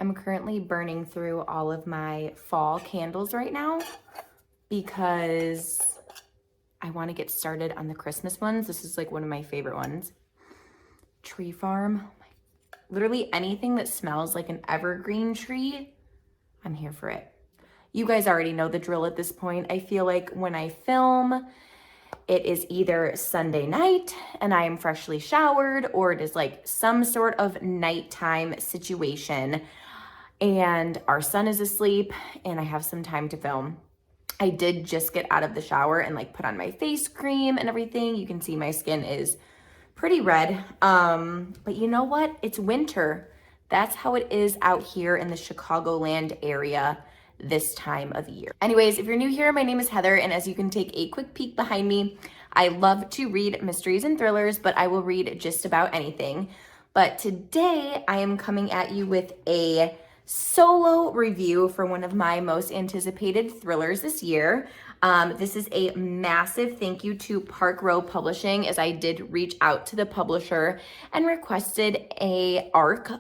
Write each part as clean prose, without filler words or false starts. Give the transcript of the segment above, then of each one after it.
I'm currently burning through all of my fall candles right now because I want to get started on the Christmas ones. This is like one of my favorite ones. Tree Farm. Literally anything that smells like an evergreen tree, I'm here for it. You guys already know the drill at this point. I feel like when I film, it is either Sunday night and I am freshly showered, or it is like some sort of nighttime situation and our son is asleep and I have some time to film. I did just get out of the shower and like put on my face cream and everything. You can see my skin is pretty red. But you know what? It's winter. That's how it is out here in the Chicagoland area this time of year. Anyways, if you're new here, my name is Heather, and as you can take a quick peek behind me, I love to read mysteries and thrillers, but I will read just about anything. But today I am coming at you with a solo review for one of my most anticipated thrillers this year. This is a massive thank you to Park Row Publishing, as I did reach out to the publisher and requested an ARC,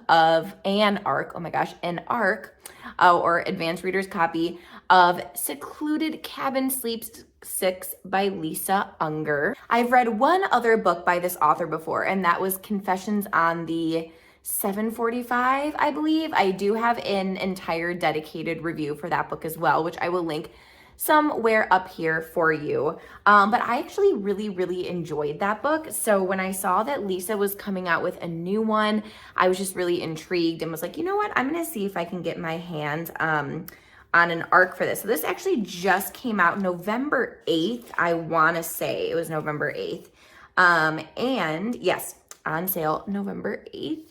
or advanced reader's copy of Secluded Cabin Sleeps 6 by Lisa Unger. I've read one other book by this author before, and that was Confessions on the 745, I believe. I do have an entire dedicated review for that book as well, which I will link somewhere up here for you. But I actually really enjoyed that book. So when I saw that Lisa was coming out with a new one, I was just really intrigued and was like, you know what? I'm going to see if I can get my hands on an ARC for this. So this actually just came out November 8th. I want to say it was November 8th. And yes, on sale November 8th.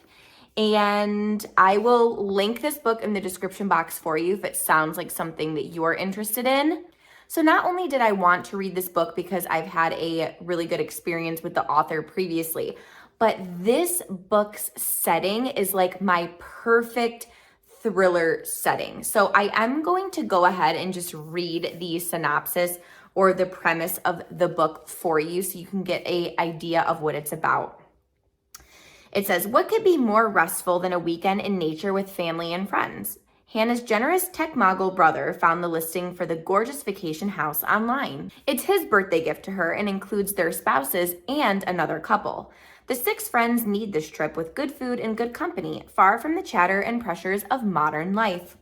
And I will link this book in the description box for you if it sounds like something that you're interested in. So not only did I want to read this book because I've had a really good experience with the author previously, but this book's setting is like my perfect thriller setting. So I am going to go ahead and just read the synopsis or the premise of the book for you so you can get an idea of what it's about. It says, what could be more restful than a weekend in nature with family and friends? Hannah's generous tech mogul brother found the listing for the gorgeous vacation house online. It's his birthday gift to her and includes their spouses and another couple. The 6 friends need this trip with good food and good company, far from the chatter and pressures of modern life.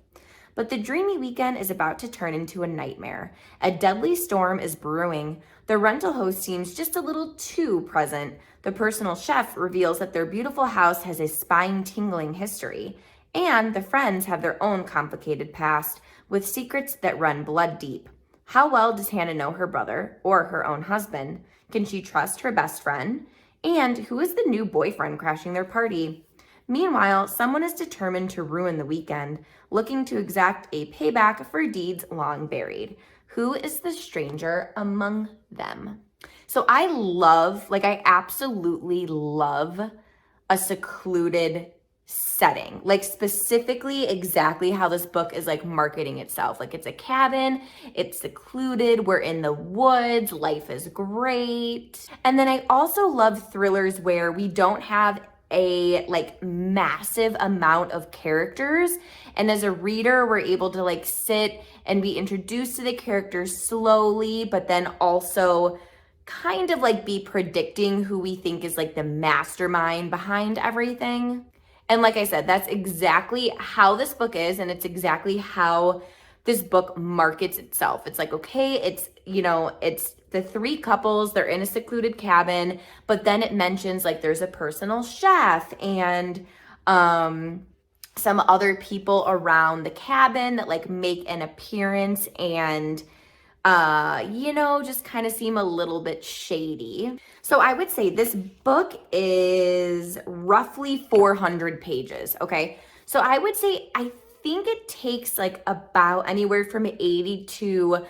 But the dreamy weekend is about to turn into a nightmare. A deadly storm is brewing. The rental host seems just a little too present. The personal chef reveals that their beautiful house has a spine-tingling history. And the friends have their own complicated past, with secrets that run blood deep. How well does Hannah know her brother or her own husband? Can she trust her best friend? And who is the new boyfriend crashing their party? Meanwhile, someone is determined to ruin the weekend, looking to exact a payback for deeds long buried. Who is the stranger among them? So I absolutely love a secluded setting, like specifically exactly how this book is like marketing itself. Like it's a cabin, it's secluded, we're in the woods, life is great. And then I also love thrillers where we don't have a like massive amount of characters, and as a reader we're able to like sit and be introduced to the characters slowly, but then also kind of like be predicting who we think is like the mastermind behind everything. And like I said, that's exactly how this book is, and it's exactly how this book markets itself. It's like, okay, it's the 3 couples, they're in a secluded cabin, but then it mentions like there's a personal chef and some other people around the cabin that like make an appearance and just kind of seem a little bit shady. So I would say this book is roughly 400 pages, okay? So I would say I think it takes like about anywhere from 80 to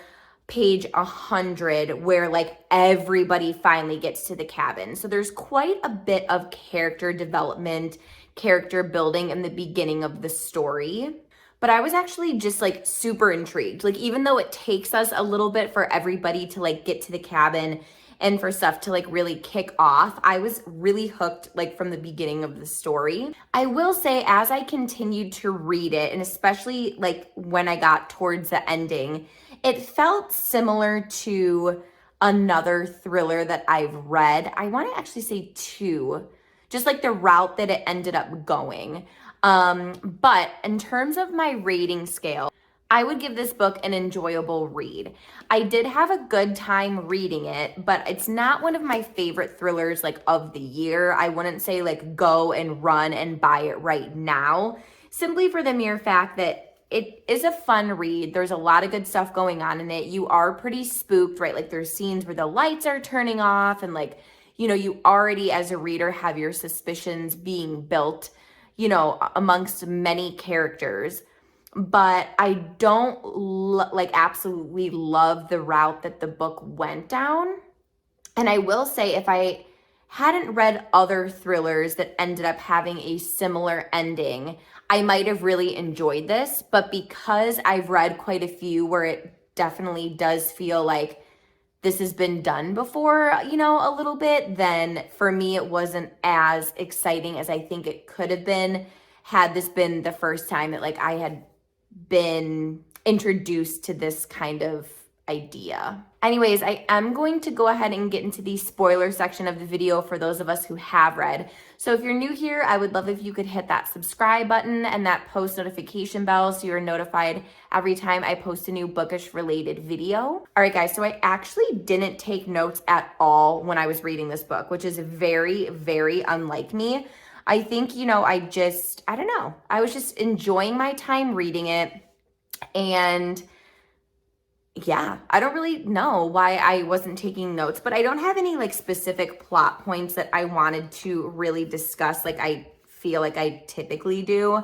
page 100 where like everybody finally gets to the cabin. So there's quite a bit of character development, character building in the beginning of the story. But I was actually just like super intrigued. Like even though it takes us a little bit for everybody to like get to the cabin and for stuff to like really kick off. I was really hooked like from the beginning of the story. I will say, as I continued to read it, and especially like when I got towards the ending, it felt similar to another thriller that I've read. I want to actually say two, just like the route that it ended up going. But in terms of my rating scale, I would give this book an enjoyable read. I did have a good time reading it, but it's not one of my favorite thrillers like of the year. I wouldn't say like go and run and buy it right now, simply for the mere fact that it is a fun read. There's a lot of good stuff going on in it. You are pretty spooked, right? Like there's scenes where the lights are turning off and like, you know, you already as a reader have your suspicions being built, you know, amongst many characters. But I don't like absolutely love the route that the book went down. And I will say, if I hadn't read other thrillers that ended up having a similar ending, I might have really enjoyed this. But because I've read quite a few where it definitely does feel like this has been done before, you know, a little bit, then for me, it wasn't as exciting as I think it could have been had this been the first time that like I had been introduced to this kind of idea. Anyways, I am going to go ahead and get into the spoiler section of the video for those of us who have read. So if you're new here, I would love if you could hit that subscribe button and that post notification bell so you're notified every time I post a new bookish related video. All right, guys, so I actually didn't take notes at all when I was reading this book, which is very, very unlike me. I think, you know, I don't know. I was just enjoying my time reading it. And yeah, I don't really know why I wasn't taking notes, but I don't have any like specific plot points that I wanted to really discuss like I feel like I typically do.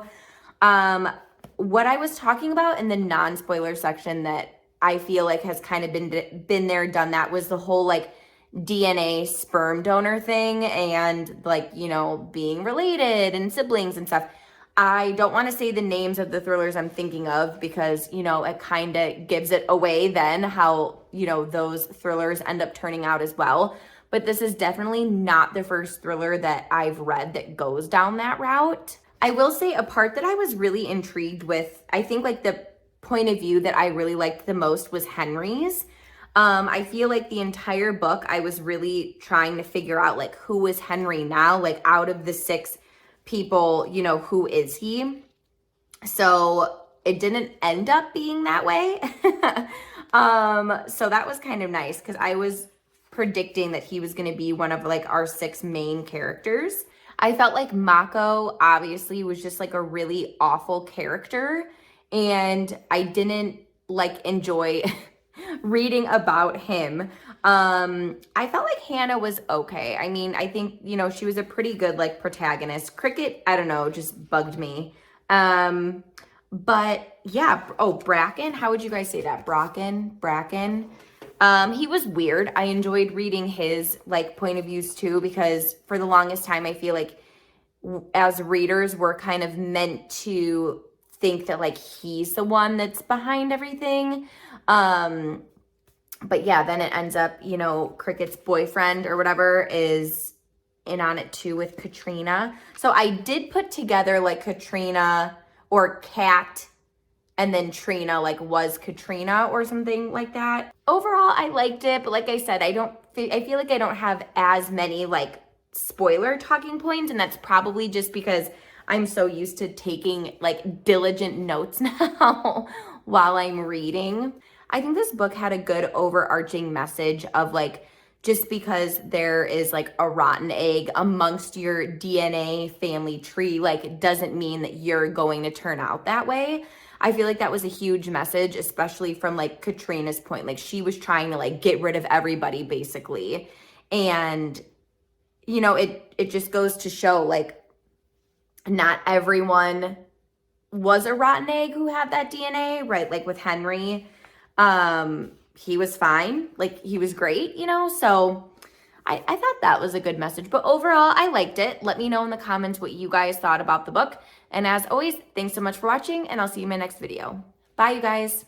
What I was talking about in the non-spoiler section that I feel like has kind of been there, done that, was the whole like DNA sperm donor thing and like, you know, being related and siblings and stuff. I don't want to say the names of the thrillers I'm thinking of because, you know, it kind of gives it away then how, you know, those thrillers end up turning out as well. But this is definitely not the first thriller that I've read that goes down that route. I will say a part that I was really intrigued with, I think like the point of view that I really liked the most was Henry's. I feel like the entire book, I was really trying to figure out like, who is Henry now? Like out of the 6 people, you know, who is he? So it didn't end up being that way. So that was kind of nice because I was predicting that he was going to be one of like our 6 main characters. I felt like Mako obviously was just like a really awful character, and I didn't like enjoy reading about him. I felt like Hannah was okay. I mean, I think, you know, she was a pretty good like protagonist. Cricket, I don't know, just bugged me. But yeah, oh, Bracken, how would you guys say that? Bracken. He was weird. I enjoyed reading his like point of views too, because for the longest time, I feel like as readers, we're kind of meant to think that like he's the one that's behind everything. But yeah, then it ends up, you know, Cricket's boyfriend or whatever is in on it too with Katrina. So I did put together like Katrina or Kat and then Trina like was Katrina or something like that. Overall, I liked it, but like I said, I feel like I don't have as many like spoiler talking points, and that's probably just because I'm so used to taking like diligent notes now while I'm reading. I think this book had a good overarching message of like, just because there is like a rotten egg amongst your DNA family tree, like doesn't mean that you're going to turn out that way. I feel like that was a huge message, especially from like Katrina's point. Like she was trying to like get rid of everybody basically. And, you know, it just goes to show like not everyone was a rotten egg who had that DNA, right? Like with Henry, he was fine. Like he was great, you know? So I thought that was a good message, but overall I liked it. Let me know in the comments what you guys thought about the book. And as always, thanks so much for watching, and I'll see you in my next video. Bye, you guys.